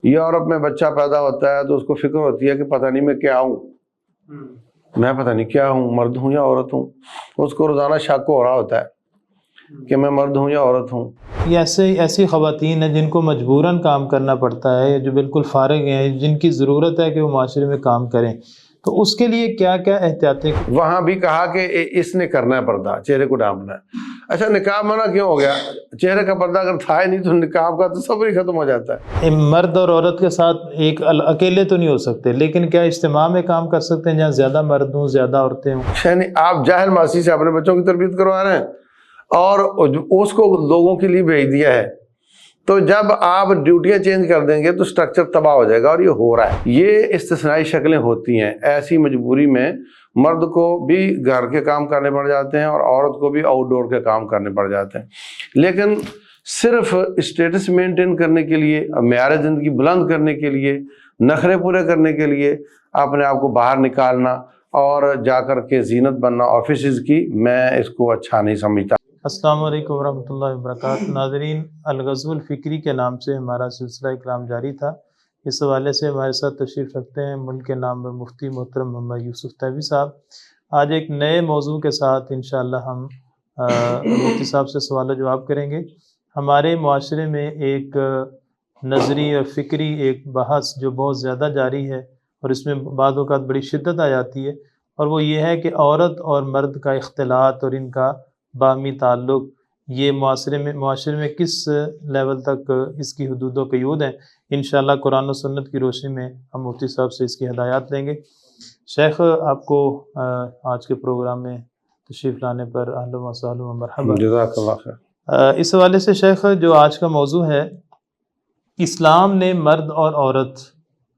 Europe میں بچہ پیدا ہوتا ہے تو اس کو فکر ہوتی ہے کہ پتہ نہیں میں کیا ہوں، میں پتہ نہیں کیا ہوں، مرد ہوں یا عورت ہوں. اس کو روزانہ شک ہو رہا ہوتا ہے کہ میں مرد ہوں یا عورت ہوں. یہ ایسی خواتین ہیں جن کو مجبوراً کام کرنا پڑتا ہے، جو بالکل فارغ ہیں، جن کی ضرورت ہے کہ وہ معاشرے میں کام کریں، تو اس کے لیے کیا کیا احتیاطیں؟ وہاں بھی کہا کہ اس نے کرنا ہے پردہ، چہرے کو ڈھانپنا ہے. اچھا نقاب منع کیوں ہو گیا؟ چہرے کا پردہ اگر تھا ہی نہیں تو نقاب کا تصور ہی ختم ہو جاتا ہے. مرد اور عورت کے ساتھ ایک اکیلے تو نہیں ہو سکتے، لیکن کیا اجتماع میں کام کر سکتے ہیں جہاں زیادہ مرد ہوں، زیادہ عورتیں ہوں؟ یعنی آپ جاہل ماسی سے اپنے بچوں کی تربیت کروا رہے ہیں اور اس کو لوگوں کے لیے بھیج دیا ہے. تو جب آپ ڈیوٹیاں چینج کر دیں گے تو سٹرکچر تباہ ہو جائے گا، اور یہ ہو رہا ہے. یہ استثنائی شکلیں ہوتی ہیں. ایسی مجبوری میں مرد کو بھی گھر کے کام کرنے پڑ جاتے ہیں اور عورت کو بھی آؤٹ ڈور کے کام کرنے پڑ جاتے ہیں. لیکن صرف اسٹیٹس مینٹین کرنے کے لیے، معیار زندگی بلند کرنے کے لیے، نخرے پورے کرنے کے لیے اپنے آپ کو باہر نکالنا اور جا کر کے زینت بننا آفیسز کی، میں اس کو اچھا نہیں سمجھتا. السلام علیکم ورحمۃ اللہ وبرکاتہ. ناظرین، الغزو الفکری کے نام سے ہمارا سلسلہ کلام جاری تھا. اس حوالے سے ہمارے ساتھ تشریف رکھتے ہیں ملک کے نام مفتی محترم محمد یوسف تیوی صاحب. آج ایک نئے موضوع کے ساتھ انشاءاللہ ہم مفتی صاحب سے سوال و جواب کریں گے. ہمارے معاشرے میں ایک نظری اور فکری ایک بحث جو بہت زیادہ جاری ہے اور اس میں بعض اوقات بڑی شدت آ جاتی ہے، اور وہ یہ ہے کہ عورت اور مرد کا اختلاط اور ان کا باہمی تعلق یہ معاشرے میں کس لیول تک اس کی حدود و قیود ہیں. انشاءاللہ قرآن و سنت کی روشنی میں ہم مفتی صاحب سے اس کی ہدایات لیں گے. شیخ، آپ کو آج کے پروگرام میں تشریف لانے پر اہلا و سہلا و مرحبا. جزاک اللہ خیر. اس حوالے سے شیخ، جو آج کا موضوع ہے، اسلام نے مرد اور عورت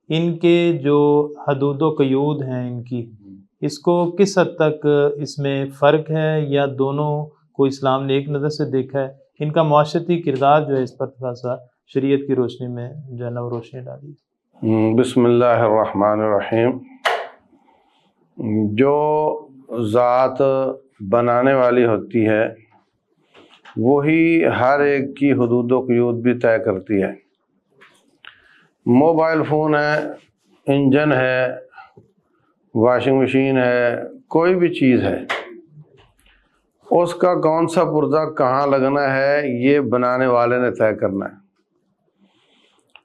ان کے جو حدود و قیود ہیں ان کی، اس کو کس حد تک اس میں فرق ہے یا دونوں کو اسلام نے ایک نظر سے دیکھا ہے؟ ان کا معاشرتی کردار جو ہے اس پر تھوڑا سا شریعت کی روشنی میں جو ہے نا وہ روشنی ڈالی. بسم اللہ الرحمن الرحیم. جو ذات بنانے والی ہوتی ہے وہی ہر ایک کی حدود و قیود بھی طے کرتی ہے. موبائل فون ہے، انجن ہے، واشنگ مشین ہے، کوئی بھی چیز ہے، اس کا کون سا پرزہ کہاں لگنا ہے یہ بنانے والے نے طے کرنا ہے،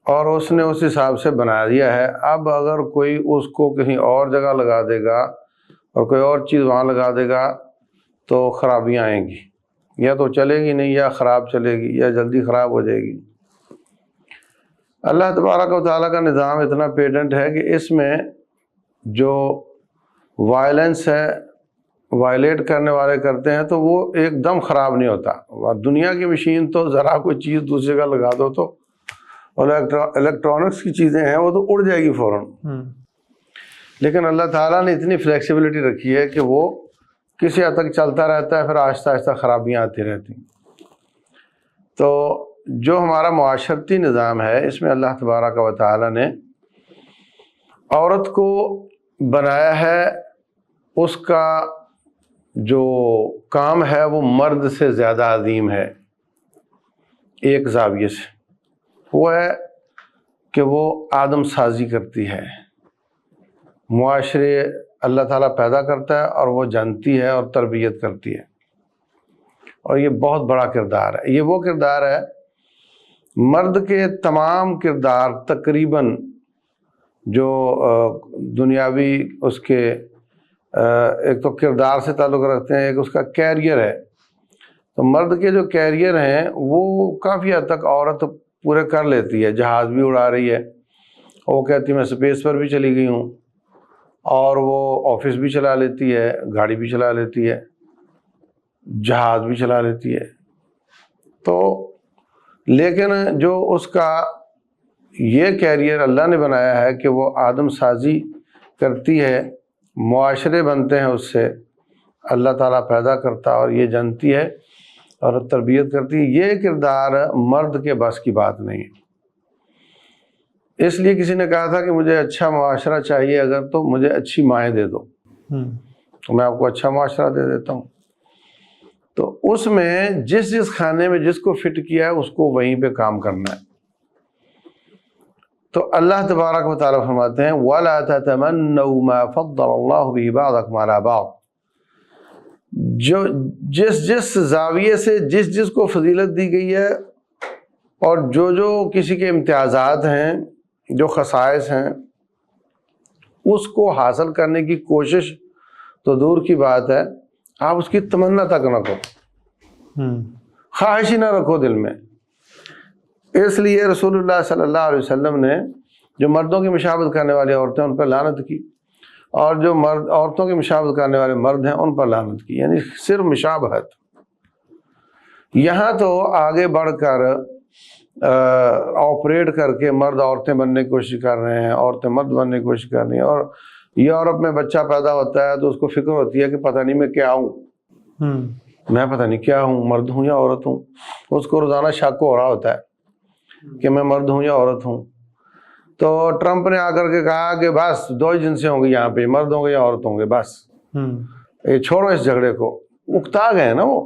اور اس نے اس حساب سے بنا دیا ہے. اب اگر کوئی اس کو کہیں اور جگہ لگا دے گا اور کوئی اور چیز وہاں لگا دے گا تو خرابیاں آئیں گی، یا تو چلے گی نہیں یا خراب چلے گی یا جلدی خراب ہو جائے گی. اللہ تبارک و تعالیٰ کا نظام اتنا پیٹنٹ ہے کہ اس میں جو وائلنس ہے، وائلیٹ کرنے والے کرتے ہیں تو وہ ایک دم خراب نہیں ہوتا. دنیا کی مشین تو ذرا کوئی چیز دوسرے کا لگا دو تو، اور الیکٹرانکس کی چیزیں ہیں وہ تو اڑ جائے گی فوراً. لیکن اللہ تعالیٰ نے اتنی فلیکسیبلٹی رکھی ہے کہ وہ کسی حد تک چلتا رہتا ہے، پھر آہستہ آہستہ خرابیاں آتی رہتی ہیں. تو جو ہمارا معاشرتی نظام ہے اس میں اللہ تبارک و تعالیٰ نے عورت کو بنایا ہے، اس کا جو کام ہے وہ مرد سے زیادہ عظیم ہے. ایک زاویے سے وہ ہے کہ وہ آدم سازی کرتی ہے. معاشرے اللہ تعالیٰ پیدا کرتا ہے اور وہ جانتی ہے اور تربیت کرتی ہے، اور یہ بہت بڑا کردار ہے. یہ وہ کردار ہے، مرد کے تمام کردار تقریباً جو دنیاوی اس کے ایک تو کردار سے تعلق رکھتے ہیں، ایک اس کا کیریئر ہے. تو مرد کے جو کیریئر ہیں وہ کافی حد تک عورت پورے کر لیتی ہے. جہاز بھی اڑا رہی ہے، وہ کہتی میں اسپیس پر بھی چلی گئی ہوں، اور وہ آفس بھی چلا لیتی ہے، گاڑی بھی چلا لیتی ہے، جہاز بھی چلا لیتی ہے. تو لیکن جو اس کا یہ کیریئر اللہ نے بنایا ہے کہ وہ آدم سازی کرتی ہے، معاشرے بنتے ہیں اس سے، اللہ تعالیٰ پیدا کرتا اور یہ جانتی ہے اور تربیت کرتی ہے. یہ کردار مرد کے بس کی بات نہیں ہے. اس لیے کسی نے کہا تھا کہ مجھے اچھا معاشرہ چاہیے اگر تو مجھے اچھی مائیں دے دو، تو میں آپ کو اچھا معاشرہ دے دیتا ہوں. تو اس میں جس کھانے میں جس کو فٹ کیا ہے اس کو وہیں پہ کام کرنا ہے. تو اللہ تبارک و تعالیٰ فرماتے ہیں وَلَا تَتَمَنَّوْا مَا فَضَّلَ اللَّهُ بِهِ بَعْضَكُمْ عَلَى بَعْضٍ، جو جس زاویے سے جس کو فضیلت دی گئی ہے اور جو کسی کے امتیازات ہیں، جو خصائص ہیں، اس کو حاصل کرنے کی کوشش تو دور کی بات ہے، آپ اس کی تمنا تک نہ کرو، خواہش ہی نہ رکھو دل میں۔ اس لیے رسول اللہ صلی اللہ علیہ وسلم نے جو مردوں کی مشابہت کرنے والی عورتیں ان پر لعنت کی، اور جو عورتوں کی مشابہت کرنے والے مرد ہیں ان پر لعنت کی، یعنی صرف مشابہت۔ یہاں تو آگے بڑھ کر آپریٹ کر کے مرد عورتیں بننے کی کوشش کر رہے ہیں، عورتیں مرد بننے کی کوشش کر رہی ہیں، اور یورپ میں بچہ پیدا ہوتا ہے تو اس کو فکر ہوتی ہے کہ پتہ نہیں میں کیا ہوں، میں پتہ نہیں کیا ہوں، مرد ہوں یا عورت ہوں۔ اس کو روزانہ شک ہو رہا ہوتا ہے کہ میں مرد ہوں یا عورت ہوں۔ تو ٹرمپ نے آ کر کے کہا کہ بس دو ہی جنسیں ہوں گی یہاں پہ، مرد ہوں گے یا عورت ہوں گے، بس یہ چھوڑو اس جھگڑے کو۔ اکتا گئے نا وہ،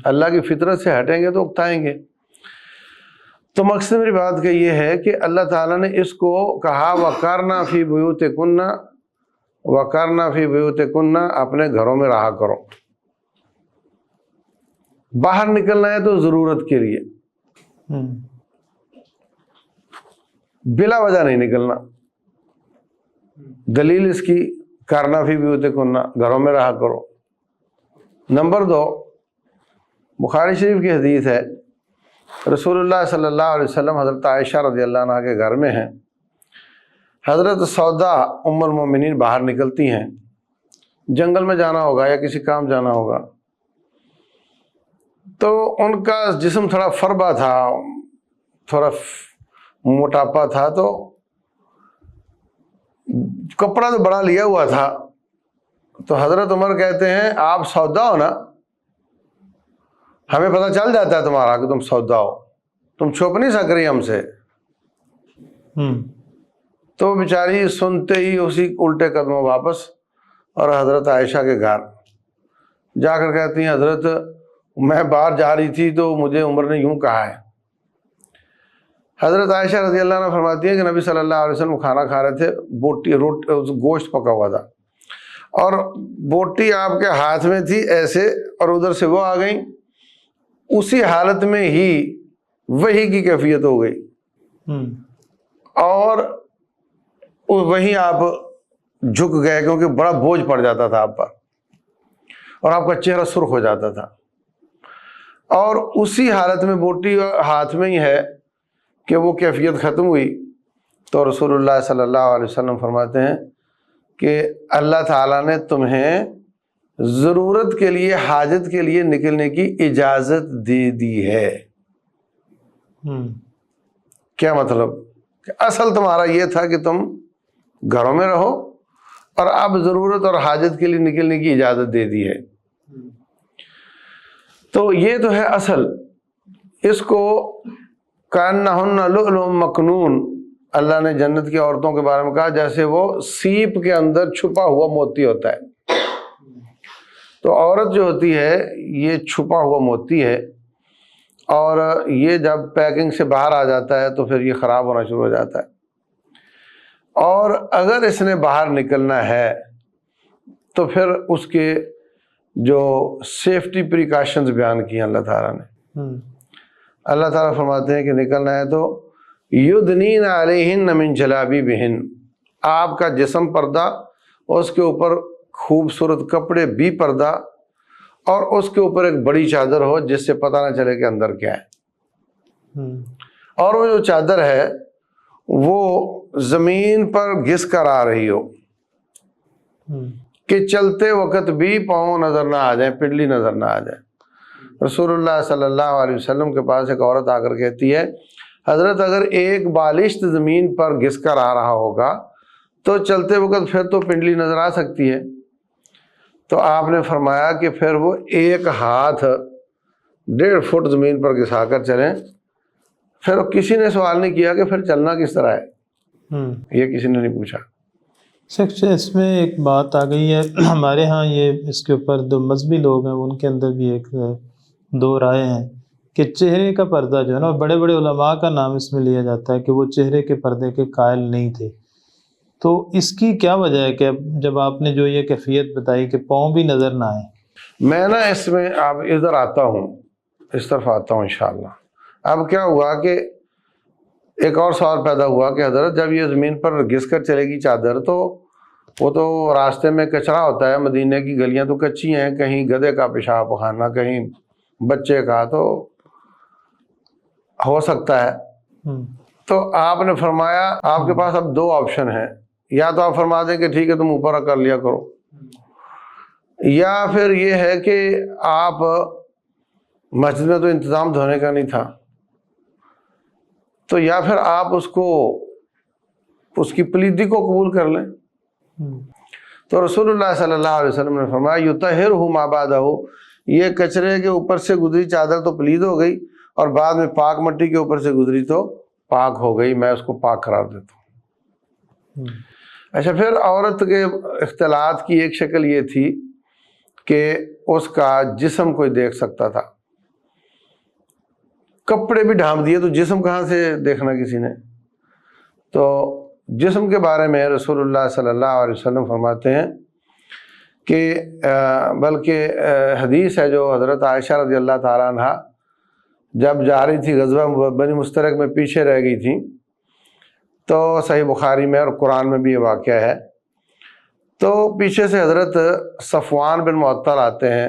اللہ کی فطرت سے ہٹیں گے تو اکتائیں گے۔ تو مقصد میری بات کا یہ ہے کہ اللہ تعالیٰ نے اس کو کہا وَقَرْنَا فِي بُيُوتِكُنَّ، وَقَرْنَا فِي بُيُوتِكُنَّ، اپنے گھروں میں رہا کرو۔ باہر نکلنا ہے تو ضرورت کے لیے، بلا وجہ نہیں نکلنا۔ دلیل اس کی کرنا فی بیوتکن، گھروں میں رہا کرو۔ نمبر 2، بخاری شریف کی حدیث ہے، رسول اللہ صلی اللہ علیہ وسلم حضرت عائشہ رضی اللہ عنہ کے گھر میں ہیں، حضرت سودا ام المومنین باہر نکلتی ہیں، جنگل میں جانا ہوگا یا کسی کام جانا ہوگا، تو ان کا جسم تھوڑا فربا تھا، تھوڑا موٹاپا تھا، تو کپڑا تو بڑا لیا ہوا تھا۔ تو حضرت عمر کہتے ہیں آپ سودا ہو نا، ہمیں پتہ چل جاتا ہے تمہارا کہ تم سودا ہو، تم چھپ نہیں سک رہی ہم سے۔ تو بیچاری سنتے ہی اسی الٹے قدموں واپس، اور حضرت عائشہ کے گھر جا کر کہتی ہیں حضرت میں باہر جا رہی تھی تو مجھے عمر نے یوں کہا ہے۔ حضرت عائشہ رضی اللہ عنہ فرماتی ہیں کہ نبی صلی اللہ علیہ وسلم کھانا کھا رہے تھے، بوٹی گوشت پکا ہوا تھا، اور بوٹی آپ کے ہاتھ میں تھی ایسے، اور ادھر سے وہ آ گئیں، اسی حالت میں ہی وہی کی کیفیت ہو گئی، اور وہیں آپ جھک گئے کیونکہ بڑا بوجھ پڑ جاتا تھا آپ پر، اور آپ کا چہرہ سرخ ہو جاتا تھا، اور اسی حالت میں بوٹی ہاتھ میں ہی ہے کہ وہ کیفیت ختم ہوئی۔ تو رسول اللہ صلی اللہ علیہ وسلم فرماتے ہیں کہ اللہ تعالیٰ نے تمہیں ضرورت کے لیے، حاجت کے لیے نکلنے کی اجازت دے دی ہے۔ کیا مطلب؟ کہ اصل تمہارا یہ تھا کہ تم گھروں میں رہو، اور اب ضرورت اور حاجت کے لیے نکلنے کی اجازت دے دی ہے۔ تو یہ تو ہے اصل۔ اس کو کأنہن لؤلؤ مکنون، اللہ نے جنت کی عورتوں کے بارے میں کہا جیسے وہ سیپ کے اندر چھپا ہوا موتی ہوتا ہے۔ تو عورت جو ہوتی ہے یہ چھپا ہوا موتی ہے، اور یہ جب پیکنگ سے باہر آ جاتا ہے تو پھر یہ خراب ہونا شروع ہو جاتا ہے، اور اگر اس نے باہر نکلنا ہے تو پھر اس کے جو سیفٹی پریکاشنز بیان کیے اللہ تعالیٰ نے، اللہ تعالیٰ فرماتے ہیں کہ نکلنا ہے تو یدنین علیہن من جلابیبہن، آپ کا جسم پردہ، اس کے اوپر خوبصورت کپڑے بھی پردہ، اور اس کے اوپر ایک بڑی چادر ہو جس سے پتہ نہ چلے کہ اندر کیا ہے، اور وہ جو چادر ہے وہ زمین پر گھس کر آ رہی ہو کہ چلتے وقت بھی پاؤں نظر نہ آ جائیں، پنڈلی نظر نہ آ جائے۔ رسول اللہ صلی اللہ علیہ وسلم کے پاس ایک عورت آ کر کہتی ہے حضرت اگر ایک بالشت زمین پر گھس کر آ رہا ہوگا تو چلتے وقت پھر تو پنڈلی نظر آ سکتی ہے۔ تو آپ نے فرمایا کہ پھر وہ ایک ہاتھ 1.5 فٹ زمین پر گھسا کر چلیں۔ پھر کسی نے سوال نہیں کیا کہ پھر چلنا کس طرح ہے، یہ کسی نے نہیں پوچھا۔ اس میں ایک بات آ گئی ہے ہمارے ہاں، یہ اس کے اوپر جو مذہبی لوگ ہیں ان کے اندر بھی ایک دو رائے ہیں کہ چہرے کا پردہ جو ہے نا، بڑے بڑے علماء کا نام اس میں لیا جاتا ہے کہ وہ چہرے کے پردے کے قائل نہیں تھے، تو اس کی کیا وجہ ہے کہ جب آپ نے جو یہ کیفیت بتائی کہ پاؤں بھی نظر نہ آئے؟ میں نا اس میں اب ادھر آتا ہوں، اس طرف آتا ہوں انشاءاللہ۔ اب کیا ہوا کہ ایک اور سوال پیدا ہوا کہ حضرت جب یہ زمین پر گھس کر چلے گی چادر تو وہ تو راستے میں کچرا ہوتا ہے، مدینے کی گلیاں تو کچی ہیں، کہیں گدھے کا پیشاب خانہ، کہیں بچے کا، تو ہو سکتا ہے۔ تو آپ نے فرمایا آپ کے پاس اب دو آپشن ہیں، یا تو آپ فرما دیں کہ ٹھیک ہے تم اوپر کر لیا کرو، یا پھر یہ ہے کہ آپ مسجد میں تو انتظام دھونے کا نہیں تھا، تو یا پھر آپ اس کی پلیدی کو قبول کر لیں۔ تو رسول اللہ صلی اللہ علیہ وسلم نے فرمایا یطہرہ ما بعدہ، یہ کچرے کے اوپر سے گزری چادر تو پلید ہو گئی، اور بعد میں پاک مٹی کے اوپر سے گزری تو پاک ہو گئی، میں اس کو پاک قرار دیتا ہوں۔ اچھا، پھر عورت کے اختلاط کی ایک شکل یہ تھی کہ اس کا جسم کوئی دیکھ سکتا تھا، کپڑے بھی ڈھانپ دیے تو جسم کہاں سے دیکھنا کسی نے؟ تو جسم کے بارے میں رسول اللہ صلی اللہ علیہ وسلم فرماتے ہیں کہ بلکہ حدیث ہے جو حضرت عائشہ رضی اللہ تعالیٰ عنہ جب جا رہی تھی غزوہ بنی مستلق میں، پیچھے رہ گئی تھی، تو صحیح بخاری میں اور قرآن میں بھی یہ واقعہ ہے، تو پیچھے سے حضرت صفوان بن معطل آتے ہیں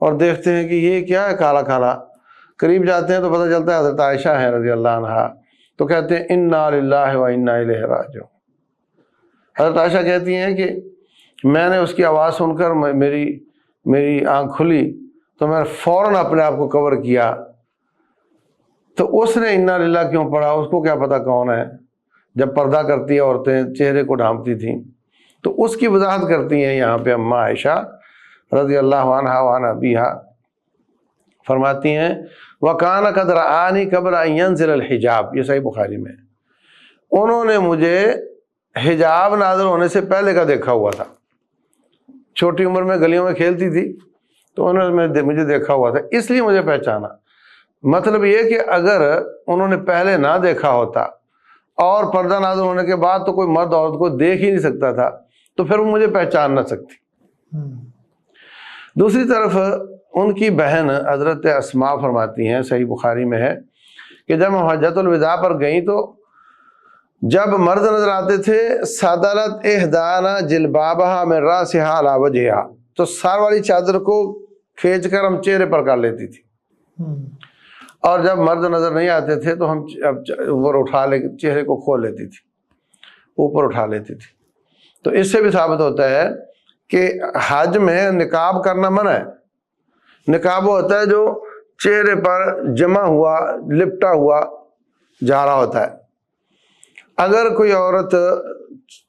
اور دیکھتے ہیں کہ یہ کیا ہے کالا کالا، قریب جاتے ہیں تو پتہ چلتا ہے حضرت عائشہ ہیں رضی اللہ عنہا، تو کہتے ہیں انا للہ و انا الیہ راجعون۔ حضرت عائشہ کہتی ہیں کہ میں نے اس کی آواز سن کر میری آنکھ کھلی تو میں نے فوراً اپنے آپ کو کور کیا، تو اس نے انا للہ کیوں پڑھا، اس کو کیا پتہ کون ہے، جب پردہ کرتی ہے عورتیں چہرے کو ڈھانپتی تھیں، تو اس کی وضاحت کرتی ہیں یہاں پہ اماں عائشہ رضی اللہ عنہا وعن ابیہا، فرماتی ہیں وَكَانَ قَدْ رَآنِي قَبْلَ أَن يَنزِلَ الْحِجَابِ، یہ صحیح بخاری میں، انہوں نے مجھے حجاب نازل ہونے سے پہلے کا دیکھا ہوا تھا، چھوٹی عمر میں گلیوں میں کھیلتی تھی تو انہوں نے مجھے دیکھا ہوا تھا، اس لیے مجھے پہچانا۔ مطلب یہ کہ اگر انہوں نے پہلے نہ دیکھا ہوتا اور پردہ نازل ہونے کے بعد تو کوئی مرد عورت کو دیکھ ہی نہیں سکتا تھا، تو پھر وہ مجھے پہچان نہ سکتی۔ دوسری طرف ان کی بہن حضرت اسماء فرماتی ہیں، صحیح بخاری میں ہے، کہ جب ہم حجۃ الوداع پر گئیں تو جب مرد نظر آتے تھے سدلت احدانا جلبابها من راسها علی وجهها، تو سار والی چادر کو کھینچ کر ہم چہرے پر کر لیتی تھی، اور جب مرد نظر نہیں آتے تھے تو ہم اوپر اٹھا لے چہرے کو کھول لیتی تھی، اوپر اٹھا لیتی تھی۔ تو اس سے بھی ثابت ہوتا ہے کہ حج میں نقاب کرنا منع ہے۔ نقاب وہ ہوتا ہے جو چہرے پر جمع ہوا لپٹا ہوا جا رہا ہوتا ہے۔ اگر کوئی عورت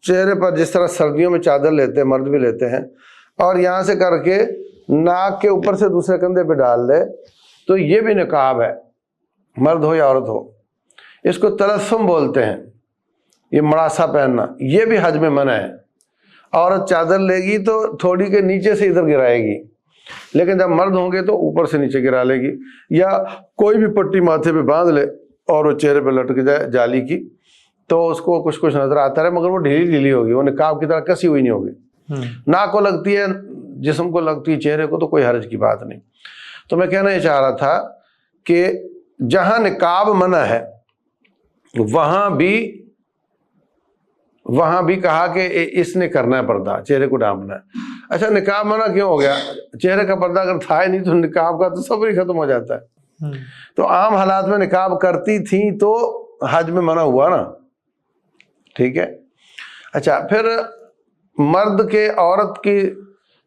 چہرے پر جس طرح سردیوں میں چادر لیتے ہیں، مرد بھی لیتے ہیں، اور یہاں سے کر کے ناک کے اوپر سے دوسرے کندھے پہ ڈال دے تو یہ بھی نقاب ہے، مرد ہو یا عورت ہو۔ اس کو تلثم بولتے ہیں، یہ مڑاسا پہننا، یہ بھی حج میں منع ہے۔ عورت چادر لے گی تو تھوڑی کے نیچے سے ادھر گرائے گی، لیکن جب مرد ہوں گے تو اوپر سے نیچے گرا لے گی، یا کوئی بھی پٹی ماتھے پہ باندھ لے اور وہ چہرے پہ لٹک جائے جالی کی، تو اس کو کچھ نظر آتا رہے، مگر وہ ڈھیلی ڈھیلی ہوگی، وہ نقاب کی طرح کسی ہوئی نہیں ہوگی۔ ناک کو لگتی ہے، جسم کو لگتی ہے، چہرے کو تو کوئی حرج کی بات نہیں۔ تو میں کہنا یہ چاہ رہا تھا کہ جہاں نقاب منع ہے وہاں بھی کہا کہ اس نے کرنا ہے پردہ، چہرے کو ڈھانپنا ہے۔ اچھا، نقاب منع کیوں ہو گیا؟ چہرے کا پردہ اگر تھا ہی نہیں تو نقاب کا تصور ہی ختم ہو جاتا ہے۔ تو عام حالات میں نقاب کرتی تھیں تو حج میں منع ہوا نا، ٹھیک ہے۔ اچھا، پھر مرد کے عورت کی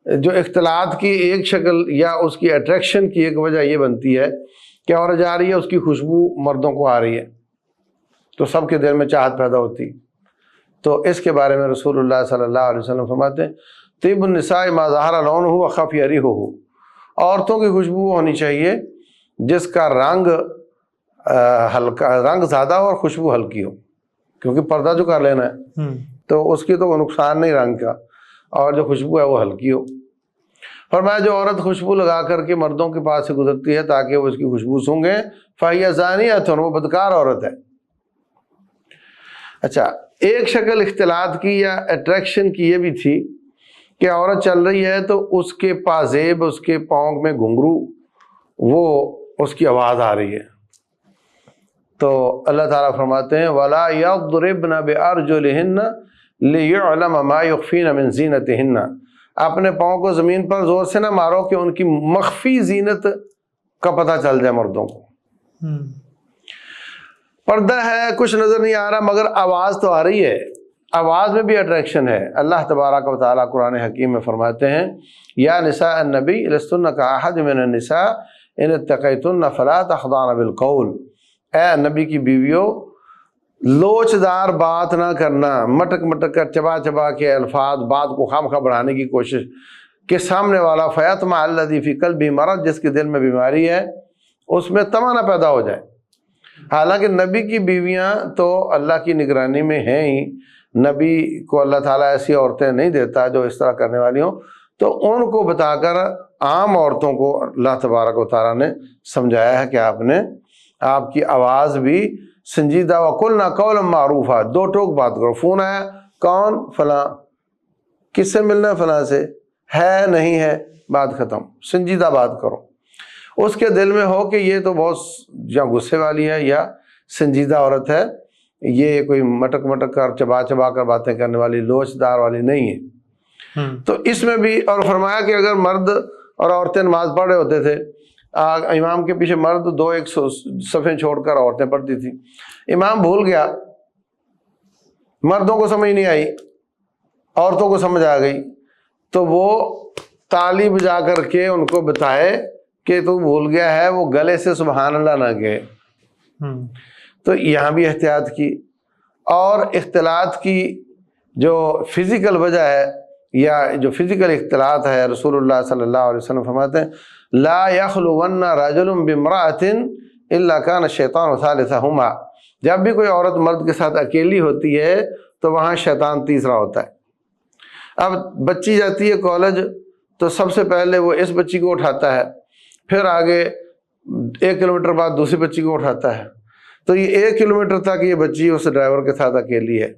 جو اختلاط کی ایک شکل یا اس کی اٹریکشن کی ایک وجہ یہ بنتی ہے کہ عورت جا رہی ہے، اس کی خوشبو مردوں کو آ رہی ہے تو سب کے دل میں چاہت پیدا ہوتی۔ تو اس کے بارے میں رسول اللہ صلی اللہ علیہ وسلم فرماتے ہیں طیب النساء ما ظہر لونہ وخفی ریحہ، عورتوں کی خوشبو ہونی چاہیے جس کا رنگ ہلکا، رنگ زیادہ اور خوشبو ہلکی ہو، کیونکہ پردہ جو کر لینا ہے تو اس کی تو نقصان نہیں رنگ کا، اور جو خوشبو ہے وہ ہلکی ہو۔ فرمایا جو عورت خوشبو لگا کر کے مردوں کے پاس سے گزرتی ہے تاکہ وہ اس کی خوشبو سونگیں فہی زانیۃ، وہ بدکار عورت ہے۔ اچھا، ایک شکل اختلاط کی یا اٹریکشن کی یہ بھی تھی کہ عورت چل رہی ہے تو اس کے پازیب، اس کے پاؤں میں گھنگرو، وہ اس کی آواز آ رہی ہے، تو اللہ تعالیٰ فرماتے ہیں وَلَا يَضْرِبْنَ بِأَرْجُلِهِنَّ لِيُعْلَمَ مَا يُخْفِينَ مِنْ زِينَتِهِنَّ، اپنے پاؤں کو زمین پر زور سے نہ مارو کہ ان کی مخفی زینت کا پتہ چل جائے مردوں کو۔ پردہ ہے، کچھ نظر نہیں آ رہا مگر آواز تو آ رہی ہے، آواز میں بھی اٹریکشن ہے۔ اللہ تبارک و تعالیٰ قرآن حکیم میں فرماتے ہیں یا نساء النبی لستن کاحد من النساء ان اتقیتن فلا تخضعن بالقول، اے نبی کی بیویوں لوچدار بات نہ کرنا، مٹک مٹک کر چبا چبا کے الفاظ بات کو خامخواہ بڑھانے کی کوشش کہ سامنے والا فیطمع الذی فی قلبہ مرض، جس کے دل میں بیماری ہے اس میں طمع نہ پیدا ہو جائے۔ حالانکہ نبی کی بیویاں تو اللہ کی نگرانی میں ہیں ہی، نبی کو اللہ تعالیٰ ایسی عورتیں نہیں دیتا جو اس طرح کرنے والی ہوں، تو ان کو بتا کر عام عورتوں کو اللہ تبارک و تعالیٰ نے سمجھایا ہے کہ آپ کی آواز بھی سنجیدہ وَقُلْنَا قَوْلًا مَعْرُوفًا، دو ٹوک بات کرو۔ فون آیا، کون؟ فلاں، کس سے ملنا ہے؟ فلاں سے، ہے نہیں ہے، بات ختم، سنجیدہ بات کرو۔ اس کے دل میں ہو کہ یہ تو بہت یا غصے والی ہے یا سنجیدہ عورت ہے، یہ کوئی مٹک مٹک کر چبا چبا کر باتیں کرنے والی لوچ دار والی نہیں ہے۔ تو اس میں بھی اور فرمایا کہ اگر مرد اور عورتیں نماز پڑھ رہے ہوتے تھے، امام کے پیچھے مرد دو ایک صفیں چھوڑ کر عورتیں پڑھتی تھی، امام بھول گیا، مردوں کو سمجھ نہیں آئی، عورتوں کو سمجھ آ گئی، تو وہ تالی بجا کر کے ان کو بتائے کہ تو بھول گیا ہے، وہ گلے سے سبحان اللہ نہ کہے۔ تو یہاں بھی احتیاط کی۔ اور اختلاط کی جو فزیکل وجہ ہے یا جو فزیکل اختلاط ہے، رسول اللہ صلی اللہ علیہ وسلم فرماتے ہیں لا یخلون رجل بامرأۃ الا کان الشیطان ثالثہما، جب بھی کوئی عورت مرد کے ساتھ اکیلی ہوتی ہے تو وہاں شیطان تیسرا ہوتا ہے۔ اب بچی جاتی ہے کالج تو سب سے پہلے وہ اس بچی کو اٹھاتا ہے، پھر آگے 1 کلومیٹر بعد دوسری بچی کو اٹھاتا ہے، تو یہ 1 کلومیٹر تک یہ بچی اس ڈرائیور کے ساتھ اکیلی ہے،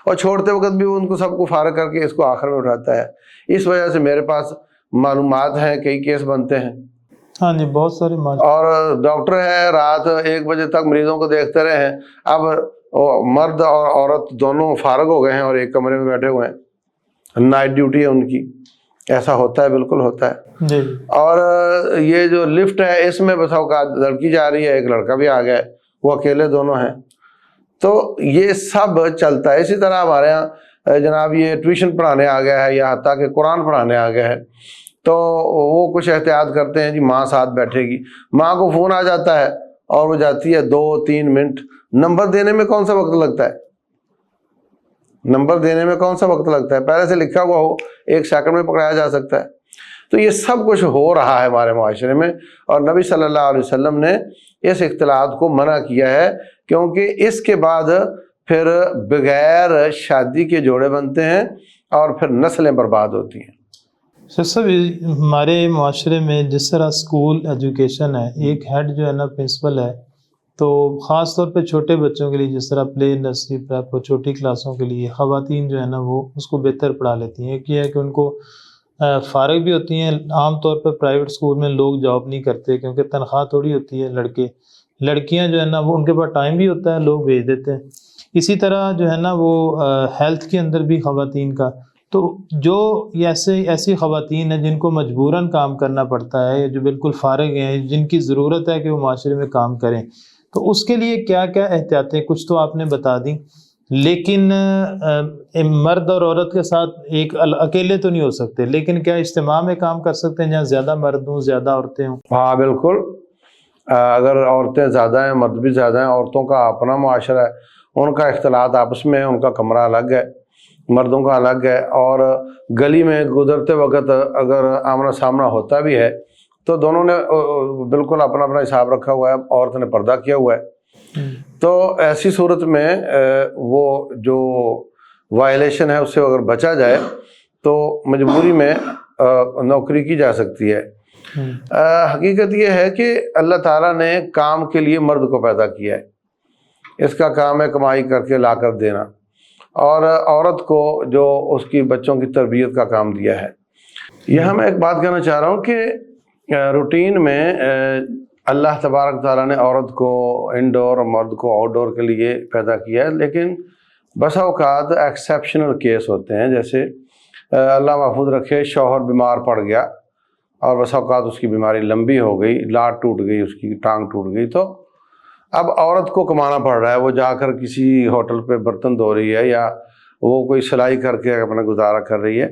اور چھوڑتے وقت بھی وہ ان کو سب کو فارغ کر کے اس کو آخر میں اٹھاتا ہے۔ اس وجہ سے میرے پاس معلومات ہیں، کئی کیس بنتے ہیں۔ ہاں جی، بہت سارے اور ڈاکٹر ہے، رات 1 بجے تک مریضوں کو دیکھتے رہے ہیں، اب مرد اور عورت دونوں فارغ ہو گئے ہیں اور ایک کمرے میں بیٹھے ہوئے ہیں، نائٹ ڈیوٹی ہے ان کی۔ ایسا ہوتا ہے، بالکل ہوتا ہے جی۔ اور یہ جو لفٹ ہے اس میں بس اوقات لڑکی جا رہی ہے، ایک لڑکا بھی آ گیا ہے، وہ اکیلے دونوں ہیں، تو یہ سب چلتا ہے۔ اسی طرح ہمارے ہاں جناب یہ ٹیوشن پڑھانے آ گیا ہے یا حتیٰ کہ قرآن پڑھانے آ گیا ہے، تو وہ کچھ احتیاط کرتے ہیں، جی ماں ساتھ بیٹھے گی، ماں کو فون آ جاتا ہے اور وہ جاتی ہے 2-3 منٹ، نمبر دینے میں کون سا وقت لگتا ہے؟ نمبر دینے میں کون سا وقت لگتا ہے؟ پہلے سے لکھا ہوا ہو 1 سیکنڈ میں پکڑایا جا سکتا ہے۔ تو یہ سب کچھ ہو رہا ہے ہمارے معاشرے میں، اور نبی صلی اللہ علیہ وسلم نے اس اختلاط کو منع کیا ہے، کیونکہ اس کے بعد پھر بغیر شادی کے جوڑے بنتے ہیں اور پھر نسلیں برباد ہوتی ہیں۔ سر صاحب، ہمارے معاشرے میں جس طرح اسکول ایجوکیشن ہے، ایک ہیڈ جو ہے نا پرنسپل ہے، تو خاص طور پہ چھوٹے بچوں کے لیے جس طرح پلے نرسری پریپ اور چھوٹی کلاسوں کے لیے خواتین جو ہے نا وہ اس کو بہتر پڑھا لیتی ہیں۔ ایک یہ ہے کہ ان کو فارغ بھی ہوتی ہیں، عام طور پر پرائیویٹ اسکول میں لوگ جاب نہیں کرتے کیونکہ تنخواہ تھوڑی ہوتی ہے، لڑکیاں جو ہے نا وہ ان کے پاس ٹائم بھی ہوتا ہے، لوگ بھیج دیتے ہیں۔ اسی طرح جو ہے نا وہ ہیلتھ کے اندر بھی خواتین کا، تو جو ایسی خواتین ہیں جن کو مجبوراً کام کرنا پڑتا ہے، جو بالکل فارغ ہیں، جن کی ضرورت ہے کہ وہ معاشرے میں کام کریں، تو اس کے لیے کیا کیا احتیاطیں کچھ تو آپ نے بتا دیں، لیکن مرد اور عورت کے ساتھ ایک اکیلے تو نہیں ہو سکتے، لیکن کیا اجتماع میں کام کر سکتے ہیں جہاں زیادہ مرد ہوں زیادہ عورتیں ہوں؟ ہاں بالکل، اگر عورتیں زیادہ ہیں مرد بھی زیادہ ہیں، عورتوں کا اپنا معاشرہ ہے، ان کا اختلاط آپس میں ہے، ان کا کمرہ الگ ہے، مردوں کا الگ ہے، اور گلی میں گزرتے وقت اگر آمنا سامنا ہوتا بھی ہے تو دونوں نے بالکل اپنا اپنا حساب رکھا ہوا ہے، عورت نے پردہ کیا ہوا ہے، تو ایسی صورت میں وہ جو وائلیشن ہے اس سے اگر بچا جائے تو مجبوری میں نوکری کی جا سکتی ہے۔ حقیقت یہ ہے کہ اللہ تعالیٰ نے کام کے لیے مرد کو پیدا کیا ہے، اس کا کام ہے کمائی کر کے لا کر دینا، اور عورت کو جو اس کی بچوں کی تربیت کا کام دیا ہے۔ یہاں میں ایک بات کہنا چاہ رہا ہوں کہ روٹین میں اللہ تبارک تعالیٰ نے عورت کو انڈور اور مرد کو آؤٹ ڈور کے لیے پیدا کیا ہے، لیکن بسا اوقات ایکسیپشنل کیس ہوتے ہیں، جیسے اللہ محفوظ رکھے شوہر بیمار پڑ گیا اور بسا اوقات اس کی بیماری لمبی ہو گئی، لاٹ ٹوٹ گئی، اس کی ٹانگ ٹوٹ گئی، تو اب عورت کو کمانا پڑ رہا ہے، وہ جا کر کسی ہوٹل پہ برتن دھو رہی ہے یا وہ کوئی سلائی کر کے اپنا گزارا کر رہی ہے۔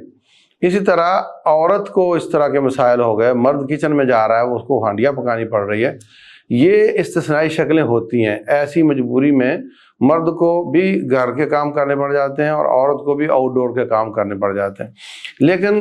اسی طرح عورت کو اس طرح کے مسائل ہو گئے، مرد کچن میں جا رہا ہے، اس کو ہانڈیاں پکانی پڑ رہی ہے۔ یہ استثنائی شکلیں ہوتی ہیں، ایسی مجبوری میں مرد کو بھی گھر کے کام کرنے پڑ جاتے ہیں اور عورت کو بھی آؤٹ ڈور کے کام کرنے پڑ جاتے ہیں، لیکن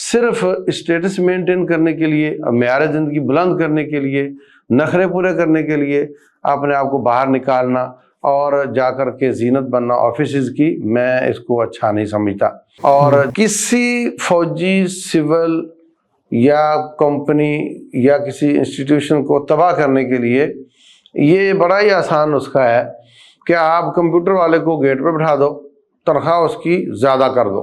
صرف اسٹیٹس مینٹین کرنے کے لیے، معیار زندگی بلند کرنے کے لیے، نخرے پورے کرنے کے لیے اپنے آپ کو باہر نکالنا اور جا کر کے زینت بننا آفیسز کی، میں اس کو اچھا نہیں سمجھتا۔ اور کسی فوجی، سول یا کمپنی یا کسی انسٹیٹیوشن کو تباہ کرنے کے لیے یہ بڑا ہی آسان نسخہ ہے کہ آپ کمپیوٹر والے کو گیٹ پہ بٹھا دو، تنخواہ اس کی زیادہ کر دو۔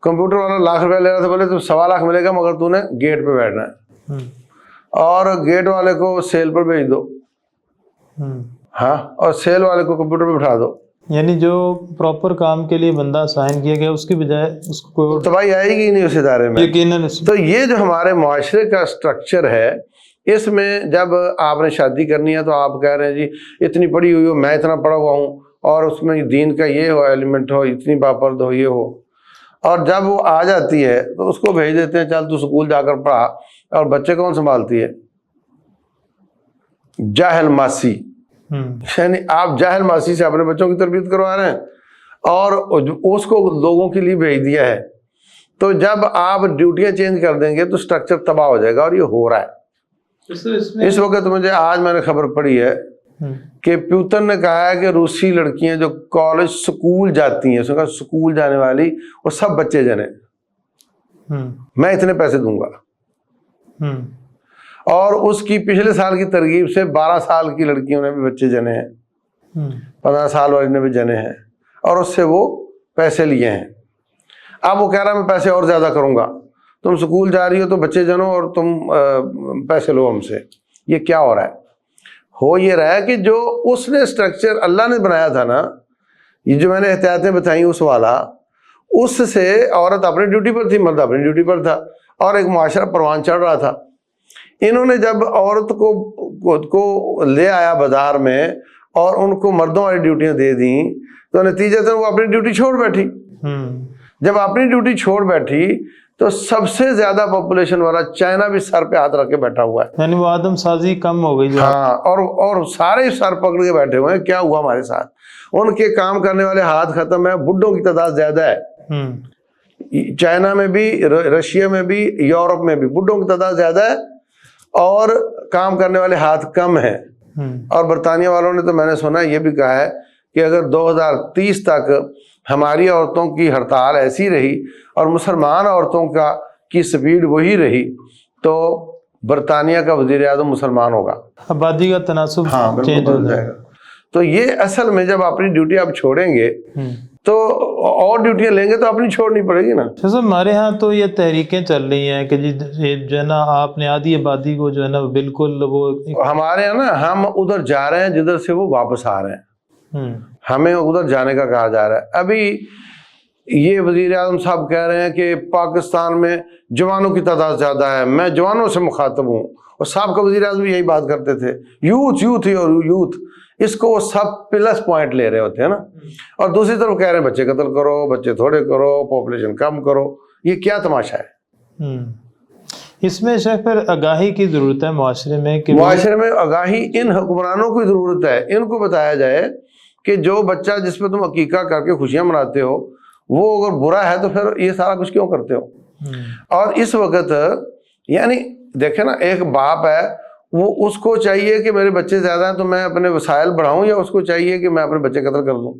کمپیوٹر والا ₹1,00,000 لے رہا تھا، بولے تو ₹1,25,000 ملے گا مگر تو نے گیٹ پہ بیٹھنا ہے، اور گیٹ والے کو سیل پر بھیج دو، ہاں، اور سیل والے کو کمپیوٹر پہ بٹھا دو۔ یعنی جو پراپر کام کے لیے بندہ سائن کیا گیا اس کی بجائے اس کو تباہی آئے گی نہیں اس ادارے میں۔ یقیناً تو یہ جو ہمارے معاشرے کا سٹرکچر ہے، اس میں جب آپ نے شادی کرنی ہے تو آپ کہہ رہے ہیں جی اتنی پڑھی ہوئی ہو، میں اتنا پڑھا ہوا ہوں، اور اس میں دین کا یہ ہو ایلیمنٹ ہو، اتنی باپرد ہو، یہ ہو، اور جب وہ آ جاتی ہے تو اس کو بھیج دیتے ہیں چل تو اسکول جا کر پڑھا، اور بچے کون سنبھالتی ہے؟ جاہل ماسی۔ یعنی آپ جاہل ماسی سے اپنے بچوں کی تربیت کروا رہے ہیں اور اس کو لوگوں کے لیے بھیج دیا ہے۔ تو جب آپ ڈیوٹیاں چینج کر دیں گے تو سٹرکچر تباہ ہو جائے گا، اور یہ ہو رہا ہے اس وقت۔ مجھے آج میں نے خبر پڑھی ہے کہ پیوتن نے کہا ہے کہ روسی لڑکیاں جو کالج سکول جاتی ہیں، سکول جانے والی، وہ سب بچے جنے، میں اتنے پیسے دوں گا، اور اس کی پچھلے سال کی ترغیب سے 12 سال کی لڑکیوں نے بھی بچے جنے ہیں، 15 سال والی نے بھی جنے ہیں، اور اس سے وہ پیسے لیے ہیں۔ اب وہ کہہ رہا ہے میں پیسے اور زیادہ کروں گا، تم سکول جا رہی ہو تو بچے جنو اور تم پیسے لو ہم سے۔ یہ کیا ہو رہا ہے؟ ہو یہ رہا ہے کہ جو اس نے سٹرکچر اللہ نے بنایا تھا نا، یہ جو میں نے احتیاطیں بتائیں اس والا، اس سے عورت اپنی ڈیوٹی پر تھی، مرد اپنی ڈیوٹی پر تھا، اور ایک معاشرہ پروان چڑھ رہا تھا۔ انہوں نے جب عورت کو لے آیا بازار میں اور ان کو مردوں والی ڈیوٹیاں دے دیں تو نتیجتاً وہ اپنی ڈیوٹی چھوڑ بیٹھی۔ جب اپنی ڈیوٹی چھوڑ بیٹھی تو سب سے زیادہ پاپولیشن والا چائنا بھی سر پہ ہاتھ رکھ کے بیٹھا ہوا ہے، یعنی وہ آدم سازی کم ہو گئی۔ ہاں، اور سارے سر پکڑ کے بیٹھے ہوئے ہیں۔ کیا ہوا ہمارے ساتھ؟ ان کے کام کرنے والے ہاتھ ختم ہے، بڈھوں کی تعداد زیادہ ہے، چائنا میں بھی، رشیا میں بھی، یورپ میں بھی بڈھوں کی تعداد زیادہ ہے اور کام کرنے والے ہاتھ کم ہیں۔ اور برطانیہ والوں نے تو میں نے سنا یہ بھی کہا ہے کہ اگر 2030 تک ہماری عورتوں کی ہڑتال ایسی رہی اور مسلمان عورتوں کی سپیڈ وہی رہی تو برطانیہ کا وزیر اعظم مسلمان ہوگا، آبادی کا تناسب چینج ہو جائے گا۔ تو یہ اصل میں جب اپنی ڈیوٹی آپ چھوڑیں گے تو اور ڈیوٹیاں لیں گے تو اپنی چھوڑنی پڑے گی نا۔ ہمارے ہاں تو یہ تحریکیں چل رہی ہیں کہ جی جو ہے نا آپ نے آدھی آبادی کو جو ہے نا بالکل وہ، ہمارے یہاں نا ہم ادھر جا رہے ہیں جدھر سے وہ واپس آ رہے ہیں، ہمیں ادھر جانے کا کہا جا رہا ہے۔ ابھی یہ وزیر اعظم صاحب کہہ رہے ہیں کہ پاکستان میں جوانوں کی تعداد زیادہ ہے، میں جوانوں سے مخاطب ہوں، اور سابقہ وزیر اعظم یہی بات کرتے تھے، یوتھ اس کو وہ سب پلس پوائنٹ لے رہے ہوتے ہیں نا، اور دوسری طرف کہہ رہے ہیں بچے قتل کرو، بچے تھوڑے کرو، پاپولیشن کم کرو۔ یہ کیا تماشا ہے؟ اس میں شیخ پھر آگاہی کی ضرورت ہے معاشرے میں، کہ معاشرے میں آگاہی ان حکمرانوں کی ضرورت ہے، ان کو بتایا جائے کہ جو بچہ جس پہ تم عقیقہ کر کے خوشیاں مناتے ہو وہ اگر برا ہے تو پھر یہ سارا کچھ کیوں کرتے ہو؟ اور اس وقت یعنی دیکھیں نا، ایک باپ ہے، وہ اس کو چاہیے کہ میرے بچے زیادہ ہیں تو میں اپنے وسائل بڑھاؤں، یا اس کو چاہیے کہ میں اپنے بچے قتل کر دوں؟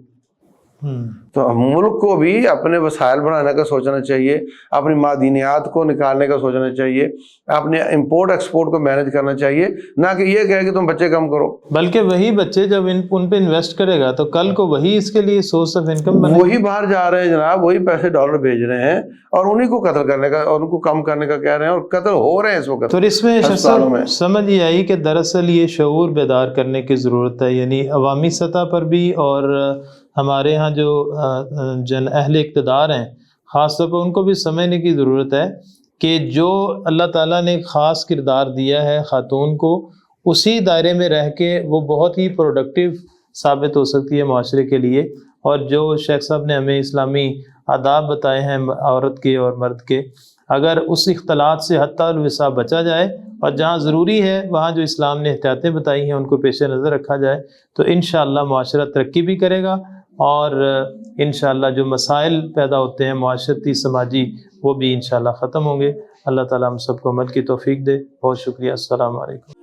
تو ملک کو بھی اپنے وسائل بڑھانے کا سوچنا چاہیے، اپنی معدنیات کو نکالنے کا سوچنا چاہیے، اپنے امپورٹ ایکسپورٹ کو مینج کرنا چاہیے، نہ کہ یہ کہے کہ تم بچے کم کرو۔ بلکہ وہی بچے جب ان پہ انویسٹ کرے گا تو کل کو وہی اس کے لیے سورس آف انکم بنے، وہی باہر جا رہے ہیں جناب، وہی پیسے ڈالر بھیج رہے ہیں اور انہی کو قتل کرنے کا اور ان کو کم کرنے کا کہہ رہے ہیں، اور قتل ہو رہے ہیں اس وقت۔ تو اس میں ہسپتالوں میں سمجھ یہ آئی کہ دراصل یہ شعور بیدار کرنے کی ضرورت ہے، یعنی عوامی سطح پر بھی، اور ہمارے ہاں جو اہل اقتدار ہیں خاص طور پر ان کو بھی سمجھنے کی ضرورت ہے کہ جو اللہ تعالیٰ نے خاص کردار دیا ہے خاتون کو، اسی دائرے میں رہ کے وہ بہت ہی پروڈکٹیو ثابت ہو سکتی ہے معاشرے کے لیے۔ اور جو شیخ صاحب نے ہمیں اسلامی آداب بتائے ہیں عورت کے اور مرد کے، اگر اس اختلاط سے حتی الوسع بچا جائے اور جہاں ضروری ہے وہاں جو اسلام نے احتیاطیں بتائی ہیں ان کو پیش نظر رکھا جائے تو انشاءاللہ معاشرہ ترقی بھی کرے گا، اور انشاءاللہ جو مسائل پیدا ہوتے ہیں معاشرتی سماجی وہ بھی انشاءاللہ ختم ہوں گے۔ اللہ تعالیٰ ہم سب کو عمل کی توفیق دے۔ بہت شکریہ، السلام علیکم۔